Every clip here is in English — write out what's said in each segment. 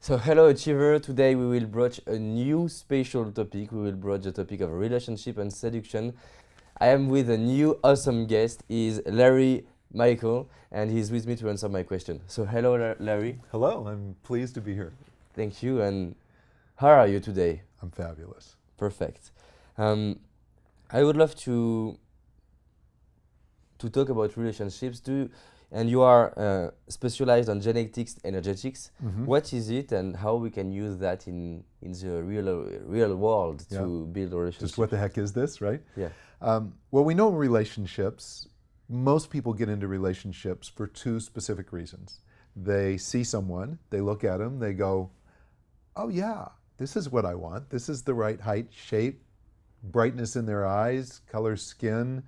So hello Achiever, today we will broach a new special topic. We will broach the topic of relationship and seduction. I am with a new awesome guest, is Larry Michael, and he's with me to answer my question. So hello Larry. Hello, I'm pleased to be here. Thank you, and how are you today? I'm fabulous. Perfect. Um, I would love to talk about relationships. And you are specialized on genetics, energetics. Mhm. What is it, and how we can use that in the real world Yeah. to build a relationship? Just what the heck is this, right? Yeah. Well, we know in relationships, most people get into relationships for two specific reasons. They see someone, they look at them, they go, oh yeah, this is what I want. This is the right height, shape, brightness in their eyes, color skin,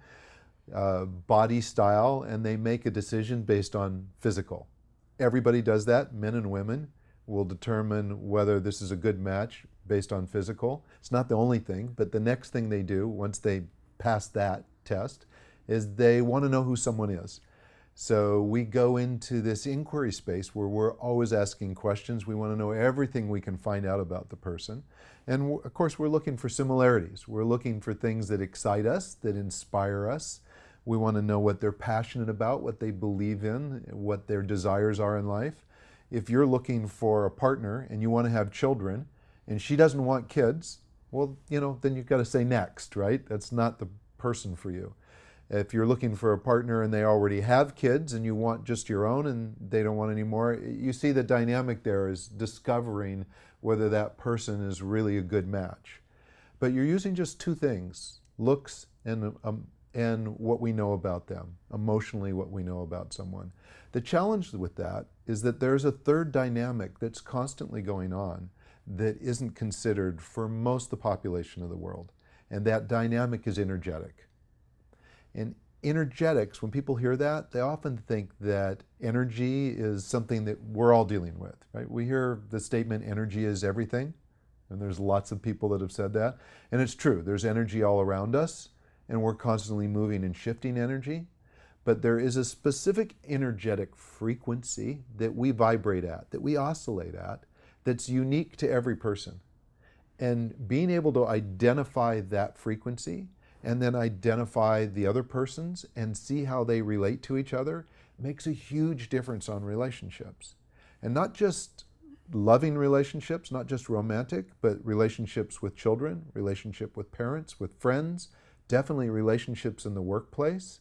body style, and they make a decision based on physical. Everybody does that. Men and women will determine whether this is a good match based on physical. It's not the only thing, but the next thing they do once they pass that test is they want to know who someone is. So we go into this inquiry space where we're always asking questions. We want to know everything we can find out about the person. And of course, we're looking for similarities. We're looking for things that excite us, that inspire us. We want to know what they're passionate about, what they believe in, what their desires are in life. If you're looking for a partner and you want to have children and she doesn't want kids, well, then you've got to say next, right? That's not the person for you. If you're looking for a partner and they already have kids and you want just your own and they don't want any more, you see the dynamic there is discovering whether that person is really a good match. But you're using just two things, looks and what we know about them, emotionally what we know about someone. The challenge with that is that there's a third dynamic that's constantly going on that isn't considered for most of the population of the world, and that dynamic is energetic. And energetics, when people hear that, they often think that energy is something that we're all dealing with, right? We hear the statement, energy is everything, and there's lots of people that have said that, and it's true. There's energy all around us, and we're constantly moving and shifting energy, but there is a specific energetic frequency that we vibrate at, that we oscillate at, that's unique to every person. And being able to identify that frequency and then identify the other person's and see how they relate to each other makes a huge difference on relationships. And not just loving relationships, not just romantic, but relationships with children, relationship with parents, with friends, definitely relationships in the workplace,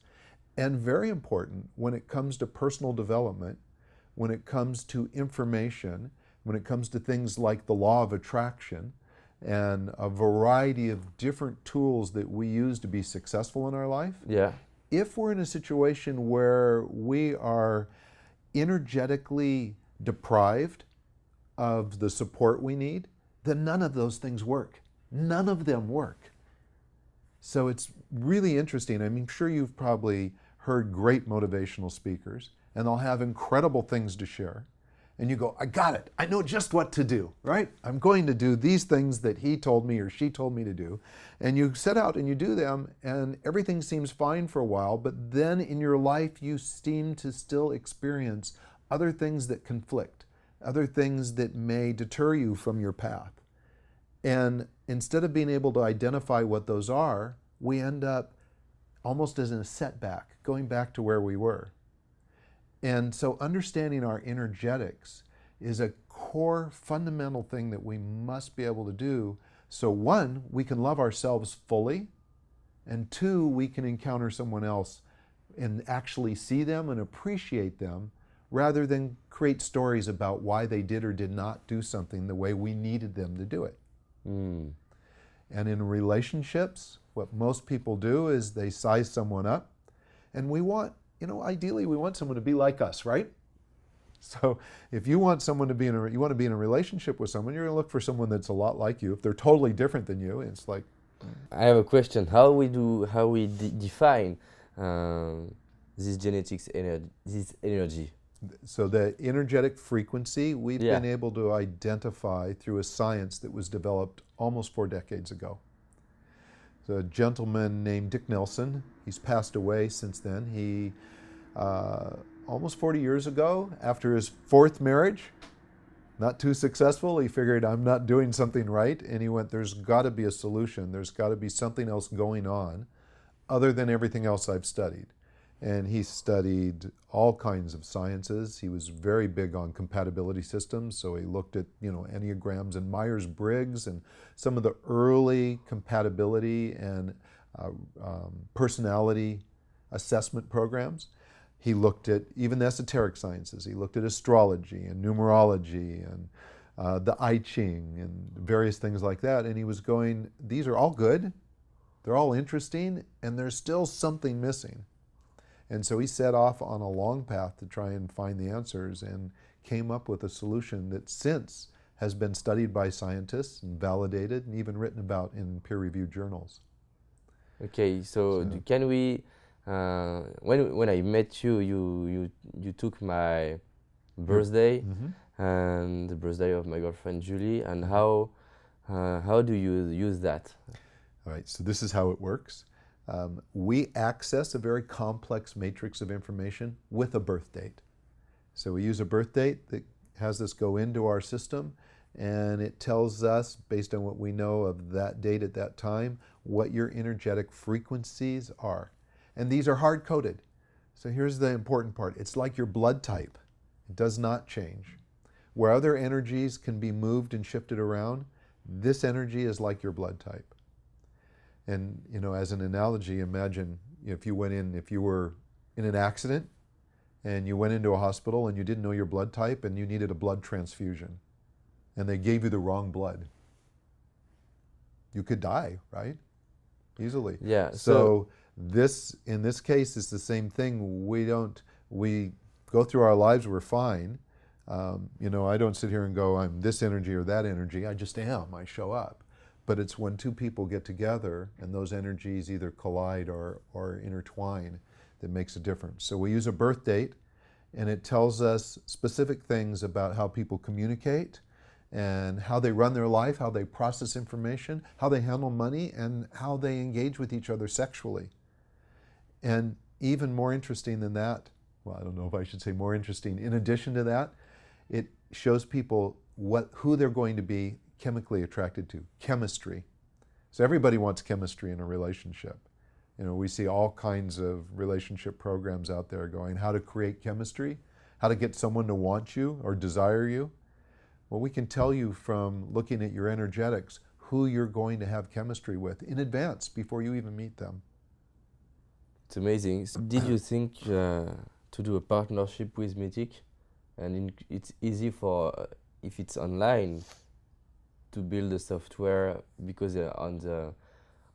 and very important when it comes to personal development, when it comes to information, when it comes to things like the law of attraction and a variety of different tools that we use to be successful in our life. Yeah. If we're in a situation where we are energetically deprived of the support we need, then none of those things work. None of them work. So it's really interesting. I'm sure you've probably heard great motivational speakers, and they'll have incredible things to share. And you go, I got it. I know just what to do, right? I'm going to do these things that he told me or she told me to do. And you set out and you do them, and everything seems fine for a while, but then in your life you seem to still experience other things that conflict, other things that may deter you from your path. And instead of being able to identify what those are, we end up almost as in a setback, going back to where we were. And so understanding our energetics is a core fundamental thing that we must be able to do. So one, we can love ourselves fully, and two, we can encounter someone else and actually see them and appreciate them rather than create stories about why they did or did not do something the way we needed them to do it. Mm. And in relationships, what most people do is they size someone up, and we want, ideally we want someone to be like us, right? So if you want someone to be you want to be in a relationship with someone, you're going to look for someone that's a lot like you. If they're totally different than you, it's like. I have a question. How we define this this energy? So the energetic frequency, we've Yeah. been able to identify through a science that was developed almost 4 decades ago. So a gentleman named Dick Nelson, he's passed away since then. He, almost 40 years ago, after his 4th marriage, Not too successful. He figured I'm not doing something right. And he went, there's got to be a solution. There's got to be something else going on other than everything else I've studied. And he studied all kinds of sciences. He was very big on compatibility systems. So he looked at, Enneagrams and Myers-Briggs and some of the early compatibility and personality assessment programs. He looked at even the esoteric sciences. He looked at astrology and numerology and the I Ching and various things like that. And he was going, these are all good. They're all interesting. And there's still something missing. And so he set off on a long path to try and find the answers and came up with a solution that since has been studied by scientists and validated and even written about in peer-reviewed journals. Okay, so can we? When I met you, you took my birthday and the birthday of my girlfriend Julie. And how do you use that? All right, so this is how it works. We access a very complex matrix of information with a birth date. So we use a birth date that has this go into our system, and it tells us, based on what we know of that date at that time, what your energetic frequencies are. And these are hard-coded. So here's the important part. It's like your blood type. It does not change. Where other energies can be moved and shifted around, this energy is like your blood type. And, as an analogy, imagine if you were in an accident and you went into a hospital and you didn't know your blood type and you needed a blood transfusion and they gave you the wrong blood. You could die, right? Easily. Yeah. So in this case, it's the same thing. We go through our lives, we're fine. I don't sit here and go, I'm this energy or that energy. I just am. I show up. But it's when two people get together and those energies either collide or intertwine that makes a difference. So we use a birth date, and it tells us specific things about how people communicate and how they run their life, how they process information, how they handle money, and how they engage with each other sexually. And even more interesting than that, well, I don't know if I should say more interesting, in addition to that, it shows people who they're going to be chemically attracted to, chemistry. So everybody wants chemistry in a relationship. We see all kinds of relationship programs out there going, how to create chemistry, how to get someone to want you or desire you. Well, we can tell you from looking at your energetics who you're going to have chemistry with in advance before you even meet them. It's amazing. So did you think to do a partnership with Mythic? And it's easy for, if it's online, to build the software, because on the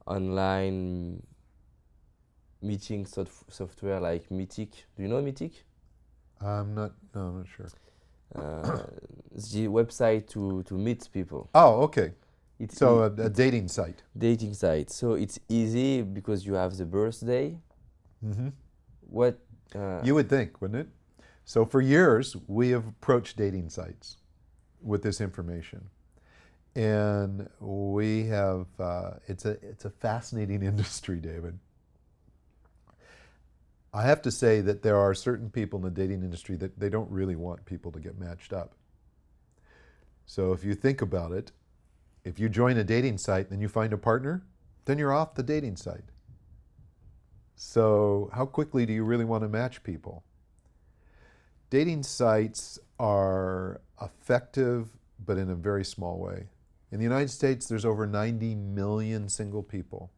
online meeting software like Mythic. Do you know Mythic? I'm not sure. It's the website to meet people. Oh, okay. It's a dating site. Dating site. So it's easy because you have the birthday. Mm-hmm. What? You would think, wouldn't it? So for years, we have approached dating sites with this information. And we have, it's a fascinating industry, David. I have to say that there are certain people in the dating industry that they don't really want people to get matched up. So if you think about it, if you join a dating site and you find a partner, then you're off the dating site. So how quickly do you really want to match people? Dating sites are effective, but in a very small way. In the United States, there's over 90 million single people,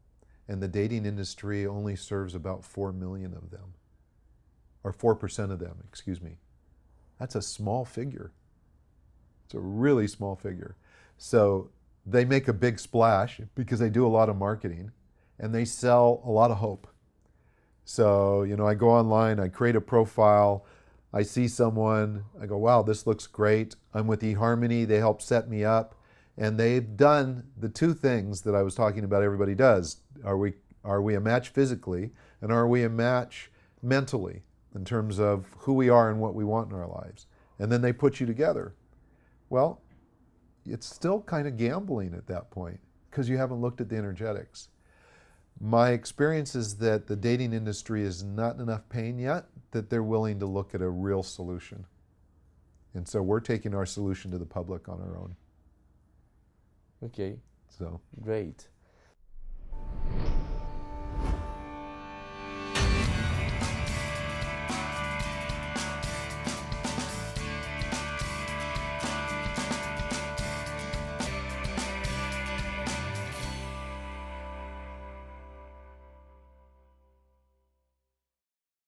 and the dating industry only serves about 4 million of them, or 4% of them, excuse me. That's a small figure. It's a really small figure. So they make a big splash because they do a lot of marketing, and they sell a lot of hope. So, I go online, I create a profile, I see someone, I go, wow, this looks great. I'm with eHarmony, they help set me up. And they've done the two things that I was talking about everybody does. Are we a match physically, and are we a match mentally in terms of who we are and what we want in our lives? And then they put you together. Well, it's still kind of gambling at that point because you haven't looked at the energetics. My experience is that the dating industry is not enough pain yet that they're willing to look at a real solution. And so we're taking our solution to the public on our own. Okay, So great.